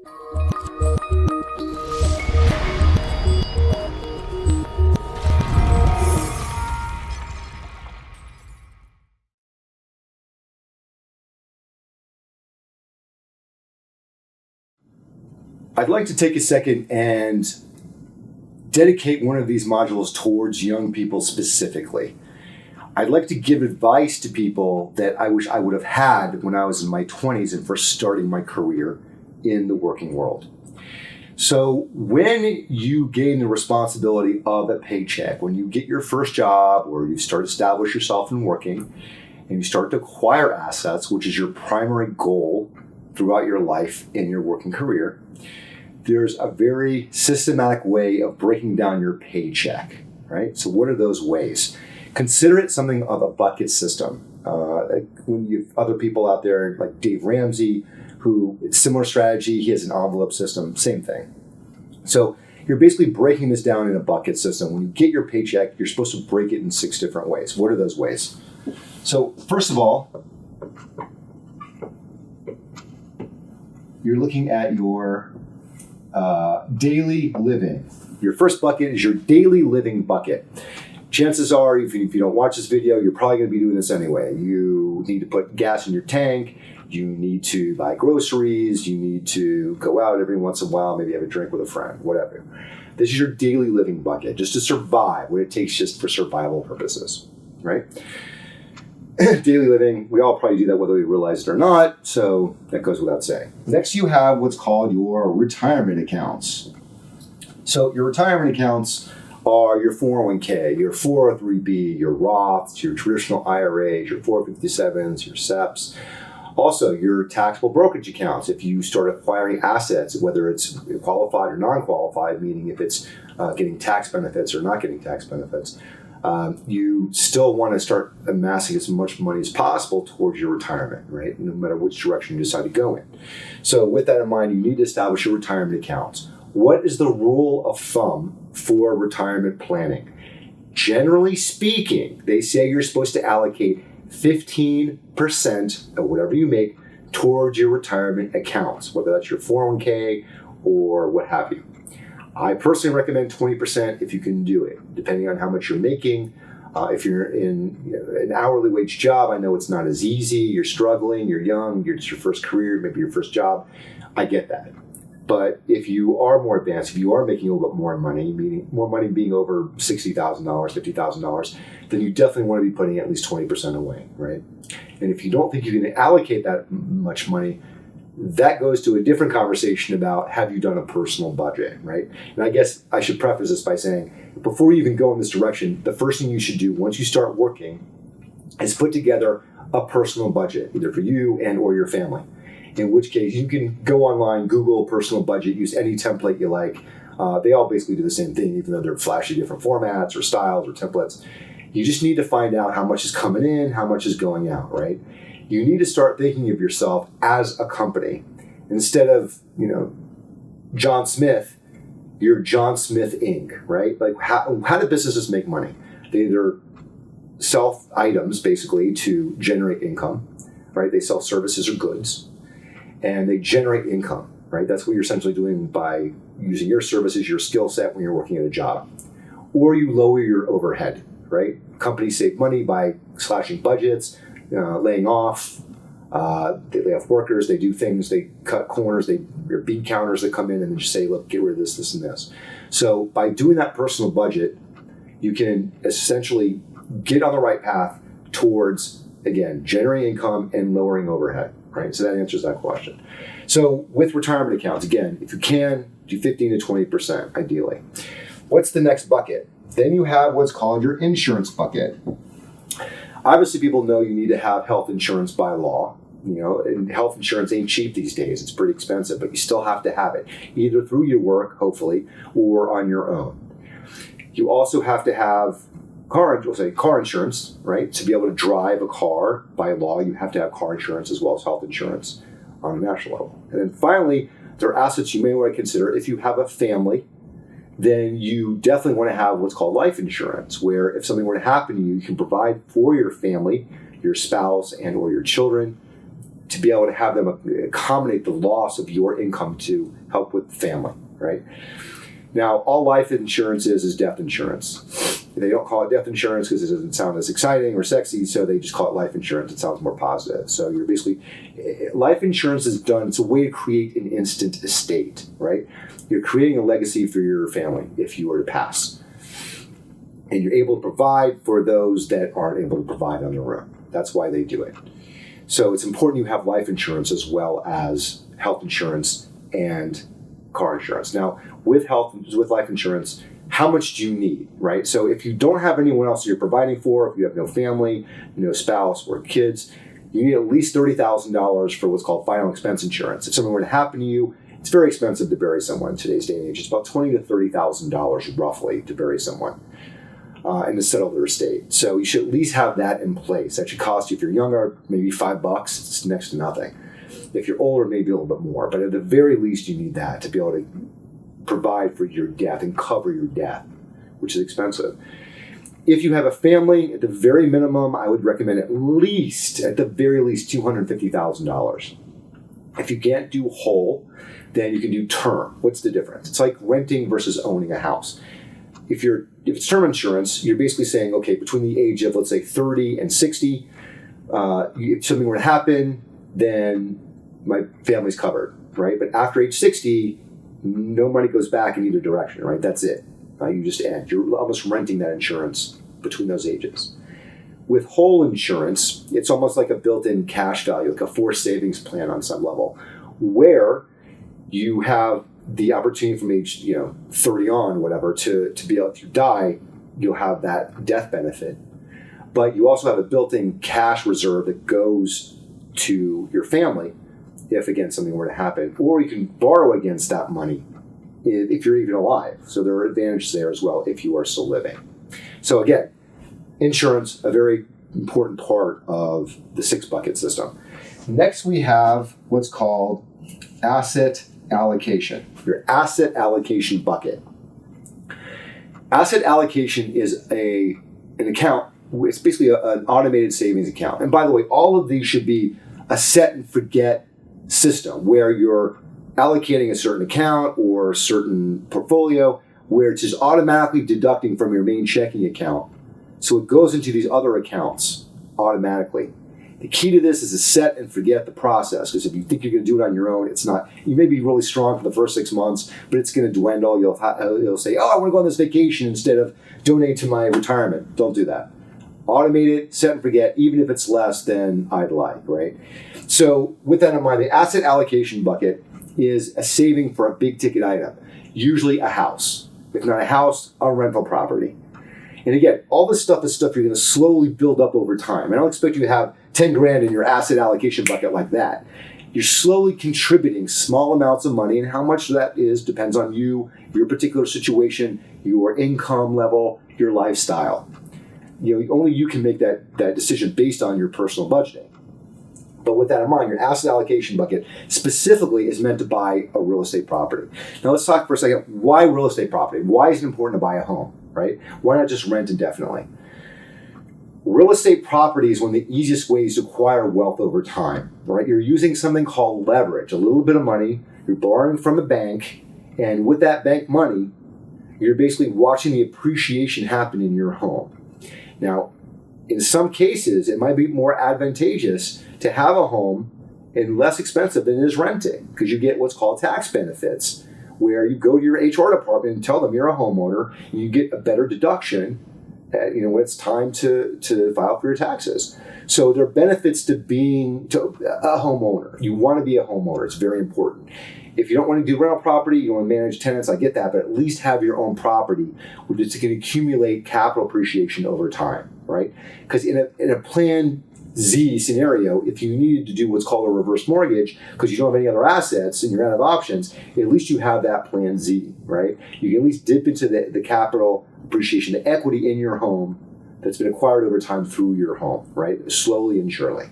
I'd like to take a second and dedicate one of these modules towards young people specifically. I'd like to give advice to people that I wish I would have had when I was in my 20s and first starting my career in the working world. So when you gain the responsibility of a paycheck, when you get your first job or you start to establish yourself in working and you start to acquire assets, which is your primary goal throughout your life in your working career, there's a very systematic way of breaking down your paycheck, right? So what are those ways? Consider it something of a bucket system. When you have other people out there like Dave Ramsey, who it's similar strategy, he has an envelope system, same thing. So you're basically breaking this down in a bucket system. When you get your paycheck, you're supposed to break it in 6 different ways. What are those ways? So first of all, you're looking at your daily living. Your first bucket is your daily living bucket. Chances are, if you don't watch this video, you're probably going to be doing this anyway. You need to put gas in your tank. You need to buy groceries. You need to go out every once in a while, maybe have a drink with a friend, whatever. This is your daily living bucket, just to survive, what it takes just for survival purposes, right? Daily living, we all probably do that whether we realize it or not, so that goes without saying. Next, you have what's called your retirement accounts. So your retirement accounts are your 401k, your 403b, your Roths, your traditional IRAs, your 457s, your SEPs. Also, your taxable brokerage accounts. If you start acquiring assets, whether it's qualified or non-qualified, meaning if it's getting tax benefits or not getting tax benefits, you still want to start amassing as much money as possible towards your retirement, right? No matter which direction you decide to go in. So with that in mind, you need to establish your retirement accounts. What is the rule of thumb for retirement planning? Generally speaking, they say you're supposed to allocate 15% of whatever you make towards your retirement accounts, whether that's your 401k or what have you. I personally recommend 20% if you can do it, depending on how much you're making. If you're in an hourly wage job, I know it's not as easy. You're struggling, you're young, it's your first career, maybe your first job. I get that. But if you are more advanced, if you are making a little bit more money, meaning more money being over $60,000, $50,000, then you definitely want to be putting at least 20% away, right? And if you don't think you can allocate that much money, that goes to a different conversation about have you done a personal budget, right? And I guess I should preface this by saying, before you even go in this direction, the first thing you should do once you start working is put together a personal budget, either for you and or your family. In which case you can go online, Google personal budget, use any template you like. They all basically do the same thing, even though they're flashy different formats or styles or templates. You just need to find out how much is coming in, how much is going out, right? You need to start thinking of yourself as a company. Instead of, John Smith, you're John Smith Inc., right? Like how do businesses make money? They either sell items basically to generate income, right? They sell services or goods and they generate income, right? That's what you're essentially doing by using your services, your skill set when you're working at a job. Or you lower your overhead, right? Companies save money by slashing budgets, laying off. They lay off workers. They do things. They cut corners. They're bean counters that come in and just say, look, get rid of this, and this. So by doing that personal budget, you can essentially get on the right path towards, again, generating income and lowering overhead, right? So that answers that question. So with retirement accounts, again, if you can, do 15 to 20% ideally. What's the next bucket? Then you have what's called your insurance bucket. Obviously, people know you need to have health insurance by law. And health insurance ain't cheap these days. It's pretty expensive, but you still have to have it, either through your work, hopefully, or on your own. You also have to have car insurance, right? To be able to drive a car by law, you have to have car insurance as well as health insurance on a national level. And then finally, there are assets you may want to consider. If you have a family, then you definitely want to have what's called life insurance, where if something were to happen to you, you can provide for your family, your spouse, and or your children to be able to have them accommodate the loss of your income to help with the family, right? Now, all life insurance is death insurance. They don't call it death insurance because it doesn't sound as exciting or sexy, so they just call it life insurance. It sounds more positive. So you're basically, life insurance is done, it's a way to create an instant estate, right? You're creating a legacy for your family if you were to pass. And you're able to provide for those that aren't able to provide on their own. That's why they do it. So it's important you have life insurance as well as health insurance and car insurance. Now, with life insurance, how much do you need, right? So if you don't have anyone else you're providing for, if you have no family, no spouse or kids, you need at least $30,000 for what's called final expense insurance. If something were to happen to you, it's very expensive to bury someone in today's day and age. It's about $20,000 to $30,000 roughly to bury someone and to settle their estate. So you should at least have that in place. That should cost you, if you're younger, maybe $5. It's next to nothing. If you're older, maybe a little bit more. But at the very least, you need that to be able to provide for your death and cover your death, which is expensive. If you have a family, at the very minimum, I would recommend at the very least, $250,000. If you can't do whole, then you can do term. What's the difference? It's like renting versus owning a house. If it's term insurance, you're basically saying, okay, between the age of, let's say, 30 and 60, if something were to happen, then my family's covered, right? But after age 60, no money goes back in either direction, right? That's it. You just end. You're almost renting that insurance between those ages. With whole insurance, it's almost like a built-in cash value, like a forced savings plan on some level, where you have the opportunity from age 30 on, whatever, to be able to die, you'll have that death benefit. But you also have a built-in cash reserve that goes to your family if, again, something were to happen. Or you can borrow against that money if you're even alive. So there are advantages there as well if you are still living. So again, insurance, a very important part of the 6-bucket system. Next, we have what's called asset allocation, your asset allocation bucket. Asset allocation is an account. It's basically an automated savings account. And by the way, all of these should be a set and forget system where you're allocating a certain account or a certain portfolio where it's just automatically deducting from your main checking account. So it goes into these other accounts automatically. The key to this is to set and forget the process, because if you think you're going to do it on your own, it's not. You may be really strong for the first 6 months, but it's going to dwindle. You'll say, oh, I want to go on this vacation instead of donate to my retirement. Don't do that. Automate it, set and forget, even if it's less than I'd like, right? So with that in mind, the asset allocation bucket is a saving for a big ticket item, usually a house. If not a house, a rental property. And again, all this stuff is stuff you're going to slowly build up over time. I don't expect you to have 10 grand in your asset allocation bucket like that. You're slowly contributing small amounts of money, and how much that is depends on you, your particular situation, your income level, your lifestyle. Only you can make that decision based on your personal budgeting. But with that in mind, your asset allocation bucket specifically is meant to buy a real estate property. Now let's talk for a second, why real estate property? Why is it important to buy a home, right? Why not just rent indefinitely? Real estate property is one of the easiest ways to acquire wealth over time, right? You're using something called leverage, a little bit of money, you're borrowing from a bank, and with that bank money, you're basically watching the appreciation happen in your home. Now, in some cases, it might be more advantageous to have a home and less expensive than it is renting, because you get what's called tax benefits, where you go to your HR department and tell them you're a homeowner, and you get a better deduction when it's time to file for your taxes. So there are benefits to being a homeowner. You want to be a homeowner. It's very important. If you don't want to do rental property, you want to manage tenants, I get that, but at least have your own property, which is going to accumulate capital appreciation over time, right? Because in a Plan Z scenario, if you needed to do what's called a reverse mortgage, because you don't have any other assets and you're out of options, at least you have that Plan Z, right? You can at least dip into the capital appreciation, the equity in your home that's been acquired over time through your home, right? Slowly and surely.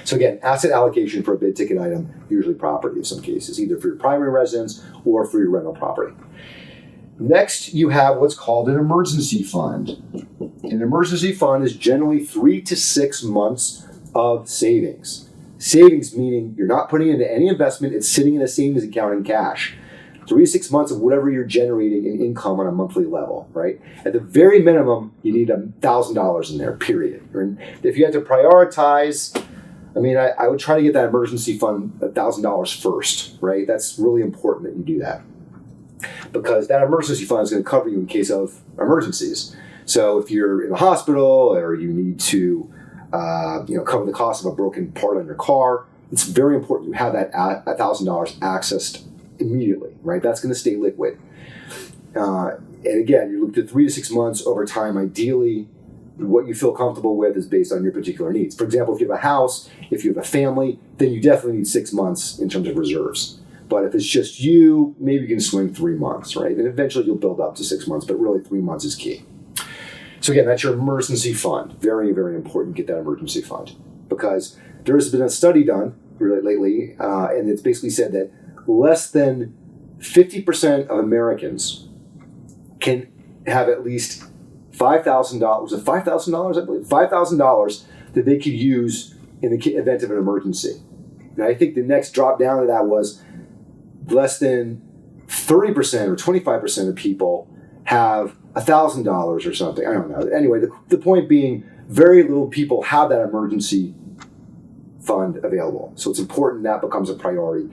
So again, asset allocation for a big ticket item, usually property in some cases, either for your primary residence or for your rental property. Next, you have what's called an emergency fund. An emergency fund is generally 3 to 6 months of savings. Savings meaning you're not putting it into any investment, it's sitting in a savings account in cash. 3 to 6 months of whatever you're generating in income on a monthly level, right? At the very minimum, you need $1,000 in there, period. And if you had to prioritize, I would try to get that emergency fund $1,000 first, right? That's really important that you do that, because that emergency fund is going to cover you in case of emergencies. So if you're in the hospital or you need to cover the cost of a broken part on your car, it's very important you have that $1,000 accessed immediately, right? That's going to stay liquid. And again, you look at 3 to 6 months over time. Ideally, what you feel comfortable with is based on your particular needs. For example, if you have a house, if you have a family, then you definitely need 6 months in terms of reserves. But if it's just you, maybe you can swing 3 months, right? And eventually you'll build up to 6 months, but really 3 months is key. So again, that's your emergency fund. Very, very important to get that emergency fund, because there's been a study done really lately, and it's basically said that less than 50% of Americans can have at least $5,000. Was it $5,000? I believe $5,000 that they could use in the event of an emergency. And I think the next drop down to that was less than 30% or 25% of people have $1,000 or something. I don't know. Anyway, the point being, very little people have that emergency fund available. So it's important that becomes a priority.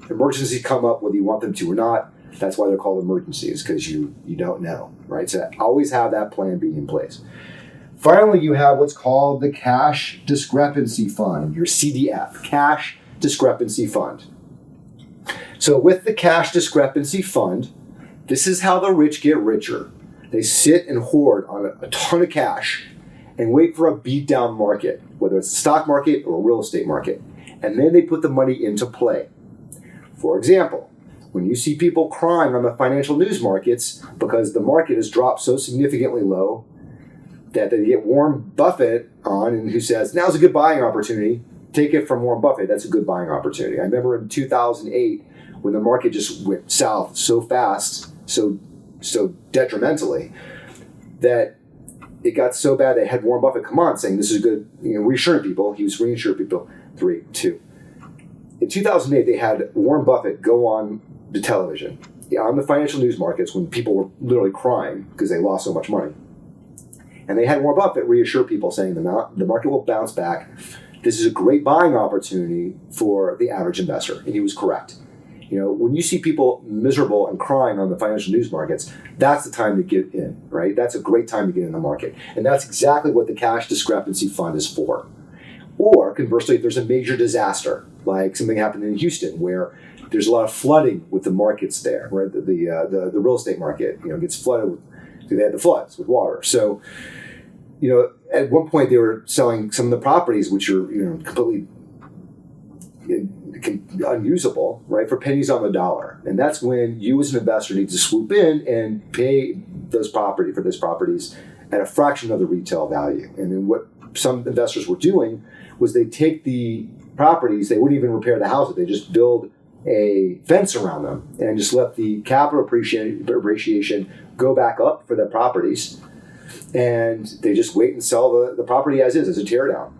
Emergencies come up whether you want them to or not. That's why they're called emergencies, because you don't know, right? So always have that plan B in place. Finally, you have what's called the cash discrepancy fund, your CDF, cash discrepancy fund. So with the cash discrepancy fund, this is how the rich get richer. They sit and hoard on a ton of cash and wait for a beat down market, whether it's the stock market or a real estate market. And then they put the money into play. For example, when you see people crying on the financial news markets because the market has dropped so significantly low that they get Warren Buffett on, and who says, now's a good buying opportunity, take it from Warren Buffett, that's a good buying opportunity. I remember in 2008 when the market just went south so fast, so detrimentally, that it got so bad they had Warren Buffett come on saying this is good, reassuring people. He was reassuring people. 3, 2. In 2008, they had Warren Buffett go on the television on the financial news markets when people were literally crying because they lost so much money. And they had Warren Buffett reassure people saying the market will bounce back. This is a great buying opportunity for the average investor. And he was correct. When you see people miserable and crying on the financial news markets, that's the time to get in, right? That's a great time to get in the market. And that's exactly what the cash discrepancy fund is for. Or conversely, if there's a major disaster, like something happened in Houston where there's a lot of flooding with the markets there, right? The real estate market, gets flooded. They had the floods with water. So, at one point they were selling some of the properties which are, completely unusable, right, for pennies on the dollar. And that's when you as an investor need to swoop in and pay those properties at a fraction of the retail value. And then what some investors were doing was they take the properties, they wouldn't even repair the houses, they just build a fence around them and just let the capital appreciation go back up for the properties, and they just wait and sell the property as is, as a teardown.